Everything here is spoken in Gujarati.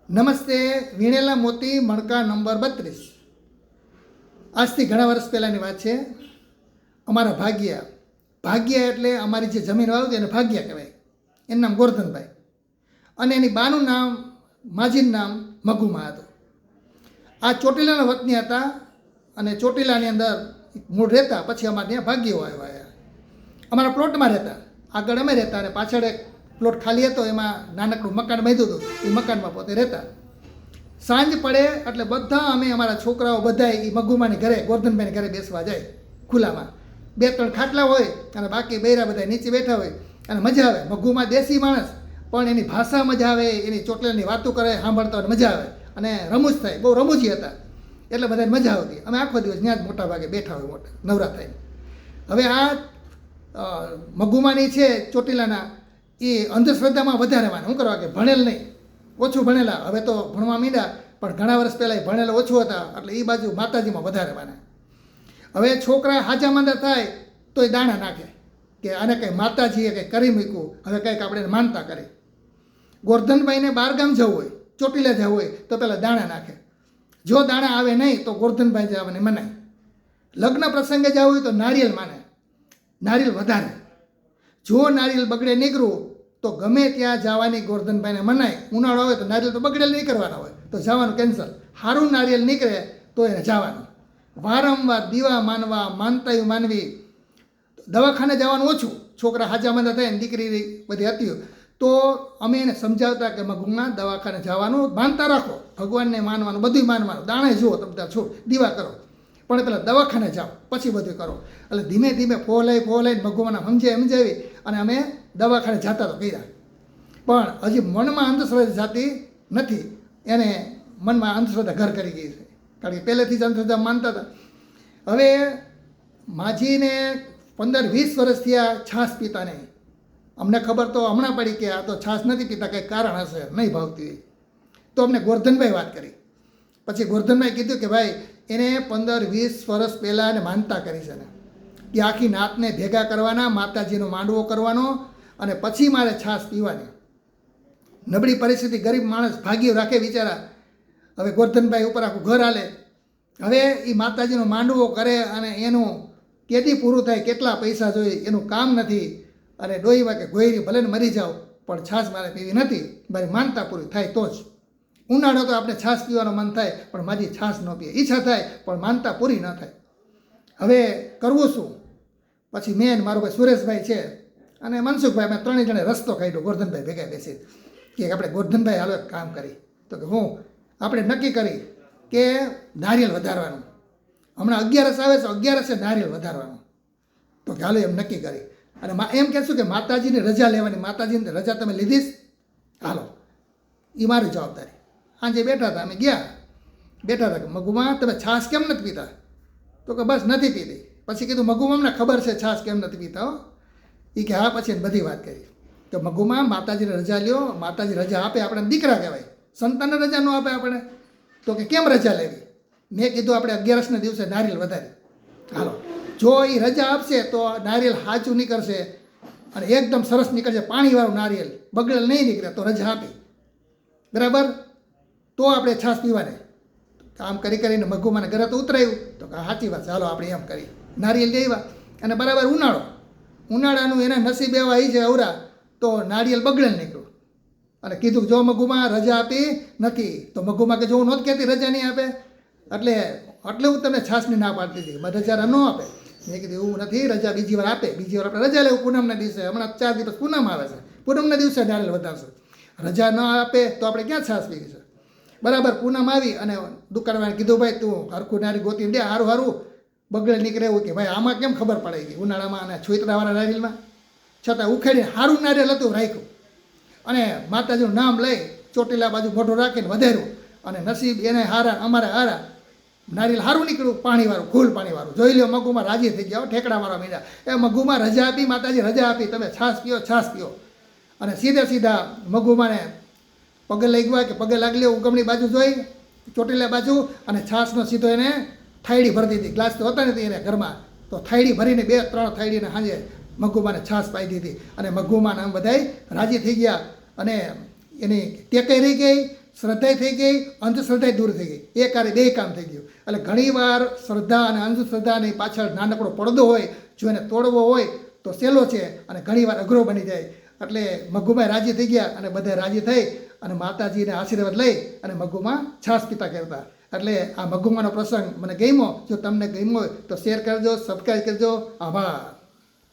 નમસ્તે. વીણેલા મોતી મણકા નંબર 32. આજથી ઘણા વર્ષ પહેલાંની વાત છે. અમારા ભાગ્યા એટલે અમારી જે જમીન વાવતી એને ભાગ્યા કહેવાય. એનું નામ ગોરધનભાઈ અને એની બાનું નામ માજીનું નામ મગુમા હતું. આ ચોટીલાના વતની હતા અને ચોટીલાની અંદર મૂળ રહેતા. પછી અમારે ત્યાં ભાગ્યો આવ્યા. અમારા પ્લોટમાં રહેતા, આગળ અમે રહેતા અને પાછળ એક પ્લોટ ખાલી હતો, એમાં નાનકડું મકાન બાંધ્યું હતું. એ મકાનમાં પોતે રહેતા. સાંજ પડે એટલે બધા અમે અમારા છોકરાઓ બધા એ મગુમાની ઘરે, ગોરધનભાઈની ઘરે બેસવા જાય. ખુલ્લામાં 2-3 ખાટલા હોય અને બાકી બૈરા બધા નીચે બેઠા હોય અને મજા આવે. મગુમા દેશી માણસ, પણ એની ભાષા મજા આવે, એની ચોટલાની વાતો કરે, સાંભળતા હોય મજા આવે અને રમૂજ થાય. બહુ રમૂજી હતા એટલે બધાને મજા આવતી. અમે આખો દિવસ ત્યાં જ મોટા ભાગે બેઠા હોય, મોટા નવરા થાય. હવે આ મગુમાની છે ચોટીલાના, એ અંધશ્રદ્ધામાં વધારે માને. શું કરવા કે ભણેલ નહીં, ઓછું ભણેલા. હવે તો ભણવા માંડ્યા, પણ ઘણા વર્ષ પહેલાં ભણેલા ઓછું હતા એટલે એ બાજુ માતાજીમાં વધારે માને. હવે છોકરા હાજા માંદા થાય તો એ દાણા નાખે કે આને કંઈ માતાજીએ કંઈ કરી મૂક્યું, હવે કંઈક આપણે માનતા કરે. ગોરધનભાઈને બહારગામ જવું હોય, ચોટીલા જવું હોય તો પહેલાં દાણા નાખે. જો દાણા આવે નહીં તો ગોરધનભાઈ જવાને મનાય. લગ્ન પ્રસંગે જવું હોય તો નારિયેલ માને, નારિયેલ વધારે. જો નારિયેલ બગડે નીકળવું તો ગમે ત્યાં જવાની ગોરધનભાઈને મનાય. ઉનાળો હોય તો નારિયેલ તો બગડેલ નહીં કરવાના હોય તો જવાનું કેન્સલ. સારું નારિયેલ નીકળે તો એને જવાનું. વારંવાર દીવા માનવા, માનતાયું માનવી. દવાખાને જવાનું ઓછું. છોકરા હાજા માંદા થાય ને દીકરી બધી હતી તો અમે એને સમજાવતા કે મગુમા દવાખાને જવાનું માનતા રાખો, ભગવાનને માનવાનું, બધું માનવાનું. દાણે જુઓ તમે ત્યાં છો, દીવા કરો, પણ પહેલાં દવાખાને જાઓ પછી બધું કરો. એટલે ધીમે ધીમે ફોલાઈને મગુમાને સમજાવી અને અમે દવાખાને જતા તો કર્યા. પણ હજી મનમાં અંધશ્રદ્ધા જાતી નથી. એને મનમાં અંધશ્રદ્ધા ઘર કરી ગઈ છે, કારણ કે પહેલેથી જ અંધશ્રદ્ધા માનતા હતા. હવે માજીને 15-20 વર્ષ થયા છાશ પીતા નહીં. અમને ખબર તો હમણાં પડી કે આ તો છાશ નથી પીતા, કંઈક કારણ હશે, નહીં ભાવતી. તો અમને ગોરધનભાઈ વાત કરી. પછી ગોરધનભાઈ કીધું કે ભાઈ એને 15-20 વર્ષ પહેલાં એને માનતા કરી છે ને કે આખી નાતને ભેગા કરવાના, માતાજીનો માંડવો કરવાનો અને પછી મારે છાશ પીવાની. નબળી પરિસ્થિતિ, ગરીબ માણસ ભાગ્ય રાખે બિચારા. હવે ગોરધનભાઈ ઉપર આખું ઘર હાલે. હવે એ માતાજીનો માંડવો કરે અને એનું કેદી પૂરું થાય, કેટલા પૈસા જોઈએ, એનું કામ નથી. અને ડોહી વાગે ગોયરી ભલે ને મરી જાઓ પણ છાશ મારે પીવી નથી, મારી માનતા પૂરી થાય તો જ. ઉનાળો તો આપણે છાશ પીવાનું મન થાય પણ માજી છાશ ન પીએ, ઈચ્છા થાય પણ માનતા પૂરી ન થાય. હવે કરવું શું? પછી મેન મારો ભાઈ સુરેશભાઈ છે અને મનસુખભાઈ, અમે 3 જણે રસ્તો કાઢ્યો ગોરધનભાઈ ભેગા બેસી કે આપણે ગોરધનભાઈ હાલો એક કામ કરી. તો કે હું આપણે નક્કી કરી કે નારિયેલ વધારવાનું. હમણાં 11 આવે છે, 11 નારિયેલ વધારવાનું. તો કે હાલો એમ નક્કી કરી. અને એમ કહેશું કે માતાજીની રજા લેવાની. માતાજીની રજા તમે લીધીશ, હાલો એ મારી જવાબદારી. સાંજે બેઠા હતા, અમે ગયા, બેઠા હતા કે મગુમા તમે છાશ કેમ નથી પીતા? તો કે બસ નથી પીતી. પછી કીધું મગુમા અમને ખબર છે છાશ કેમ નથી પીતા હો. એ કે હા. પછી બધી વાત કરી તો મગુમા માતાજીને રજા લ્યો, માતાજી રજા આપે, આપણે દીકરા કહેવાય, સંતાનને રજા ન આપે આપણે. તો કે કેમ રજા લેવી? મેં કીધું આપણે 11ના દિવસે નારિયેલ વધારી. હાલો, જો એ રજા આપશે તો નારિયેલ સાચું નીકળશે અને એકદમ સરસ નીકળશે, પાણીવાળું નારિયેલ, બગડેલ નહીં નીકળે તો રજા આપી, બરાબર? તો આપણે છાશ પીવાની. કામ કરીને મગુમાને ઘરે તો ઉતરાયું. તો કે સાચી વાત, ચાલો આપણે એમ કરી. નારિયેલ લેવા અને બરાબર ઉનાળાનું એના નસીબ એવા છે અવરા, તો નારિયેલ બગડેલ નીકળ્યું. અને કીધું જો મગુમા રજા આપી નથી. તો મગુમા કે જો હું નહોત કહેતી રજા નહીં આપે, એટલે હું તમને છાશની ના પાડતી હતી, રજા ન આપે. મેં કીધું એવું નથી, રજા બીજી વાર આપે, બીજી વાર આપણે રજા લેવું પૂનમના દિવસે. હમણાં 4 દિવસ પૂનમ આવે છે, પૂનમના દિવસે નારિયેલ વધારશે. રજા ન આપે તો આપણે ક્યાં છાશ પીવી છે? બરાબર પૂનમ આવી અને દુકાનવાળાને કીધું ભાઈ તું હરખું નારી ગોતી દે, સારું બગડે નીકળે એવું કે ભાઈ આમાં કેમ ખબર પડે ગઈ ઉનાળામાં અને છોતરાવાળા નારિયેલમાં. છતાં ઉખેડીને સારું નારિયેલ હતું રાખ્યું અને માતાજીનું નામ લઈ ચોટીલા બાજુ મોઢું રાખીને વધાર્યું. અને નસીબ એને હારા, અમારે હારા, નારિયેલ સારું નીકળ્યું, પાણીવાળું, ફૂલ પાણીવાળું. જોઈ લો મગુમાં રાજી થઈ ગયા, ઠેકડા મારવા માંડ્યા. એ મગુમાં રજા આપી, માતાજી રજા આપી, તમે છાશ પીઓ. અને સીધા મગુમાને પગે લઈ ગયા કે પગે લાગી લે, ઉગમણી બાજુ જોઈ ચોટીલા બાજુ, અને છાશનો સીધો એને થાળી ભરી દીધી. ગ્લાસ તો હતા નથી એને ઘરમાં, તો થાળી ભરીને 2-3 થાળીને સાંજે મગુમાને છાશ પાઈ દીધી. અને મગુમાને આમ બધાય રાજી થઈ ગયા અને એની ટેકાઈ રહી ગઈ. શ્રદ્ધા થઈ ગઈ, અંધશ્રદ્ધા દૂર થઈ ગઈ. એ કાર્ય બે કામ થઈ ગયું. એટલે ઘણીવાર શ્રદ્ધા અને અંધશ્રદ્ધાની પાછળ નાનકડો પડદો હોય, જો એને તોડવો હોય તો સહેલો છે અને ઘણીવાર અઘરો બની જાય. એટલે મગ્ગુભાઈ રાજી થઈ ગયા અને બધા રાજી થઈ અને માતાજીને આશીર્વાદ લઈ અને મગ્ગુમાં છાશ પીતા કરતા. એટલે આ મગ્ગુમાનો પ્રસંગ મને ગમ્યો. જો તમને ગમ્યો હોય તો શેર કરજો, સબસ્ક્રાઈબ કરજો. આભાર.